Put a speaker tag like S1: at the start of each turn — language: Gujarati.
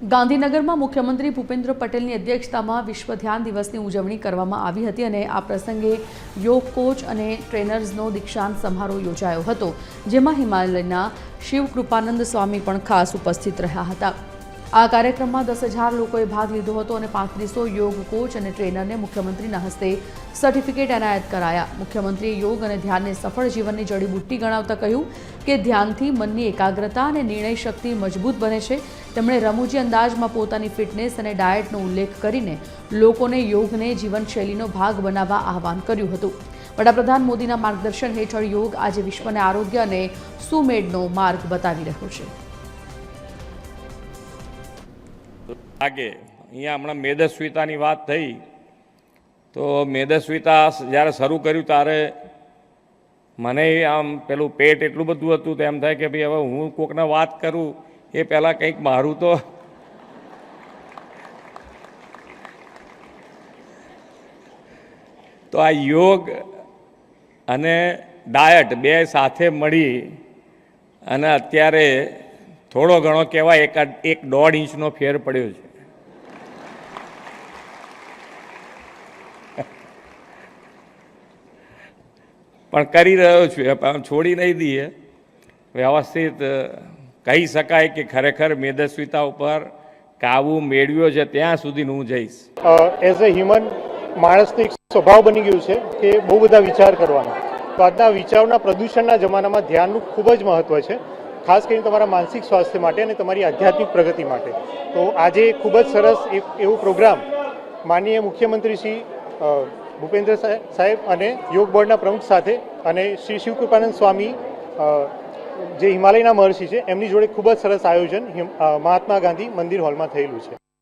S1: ગાંધીનગરમાં મુખ્યમંત્રી ભૂપેન્દ્ર પટેલની અધ્યક્ષતામાં વિશ્વ ધ્યાન દિવસની ઉજવણી કરવામાં આવી હતી અને આ પ્રસંગે યોગ કોચ અને ટ્રેનર્સનો દીક્ષાંત સમારોહ યોજાયો હતો, જેમાં હિમાલયના શિવ કૃપાનંદ સ્વામી પણ ખાસ ઉપસ્થિત રહ્યા હતા। આ કાર્યક્રમમાં 10,000 લોકોએ ભાગ લીધો હતો અને 3500 યોગ કોચ અને ટ્રેનરને મુખ્યમંત્રીના હસ્તે સર્ટિફિકેટ એનાયત કરાયા। મુખ્યમંત્રીએ યોગ અને ધ્યાનને સફળ જીવનની જડીબુટ્ટી ગણાવતા કહ્યું કે ધ્યાનથી મનની એકાગ્રતા અને નિર્ણય શક્તિ મજબૂત બને છે। તેમણે રમૂજી અંદાજમાં પોતાની ફિટનેસ અને ડાયટનો ઉલ્લેખ કરીને લોકોને યોગને જીવનશૈલીનો ભાગ બનાવવા આહવાન કર્યું હતું। વડાપ્રધાન મોદીના માર્ગદર્શન હેઠળ યોગ આજે વિશ્વને આરોગ્ય અને સુમેળનો માર્ગ બતાવી રહ્યો છે।
S2: આગે અહીંયા હમણાં મેદસ્વીતાની વાત થઈ તો મેદસ્વીતા જ્યારે શરૂ કર્યું ત્યારે મને આમ પેલું પેટ એટલું બધું હતું તો એમ થાય કે ભાઈ હવે હું કોકને વાત કરું એ પહેલાં કંઈક મારું તો આ યોગ અને ડાયટ બે સાથે મળી અને અત્યારે થોડો ઘણો કહેવાય 1.5 ઇંચનો ફેર પડ્યો છે। પણ કરી રહ્યો છું, છોડી નહીં દઈએ। વ્યવસ્થિત કહી શકાય કે ખરેખર મેદસ્વીતા ઉપર કાબુ મેળવ્યો છે ત્યાં સુધી હું જઈશ।
S3: એઝ અ હ્યુમન માણસનો એક સ્વભાવ બની ગયું છે કે બહુ બધા વિચાર કરવાનો, તો આજના વિચારના પ્રદૂષણના જમાનામાં ધ્યાનનું ખૂબ જ મહત્ત્વ છે, ખાસ કરીને તમારા માનસિક સ્વાસ્થ્ય માટે અને તમારી આધ્યાત્મિક પ્રગતિ માટે। તો આજે ખૂબ જ સરસ એવો પ્રોગ્રામ માનનીય મુખ્યમંત્રી શ્રી ભૂપેન્દ્ર સાહેબ અને યોગ બોર્ડના પ્રમુખ સાથે અને શ્રી શિવકૃપાનંદ સ્વામી જે હિમાલયના મહર્ષિ છે એમની જોડે ખૂબ જ સરસ આયોજન મહાત્મા ગાંધી મંદિર હોલમાં થયેલું છે।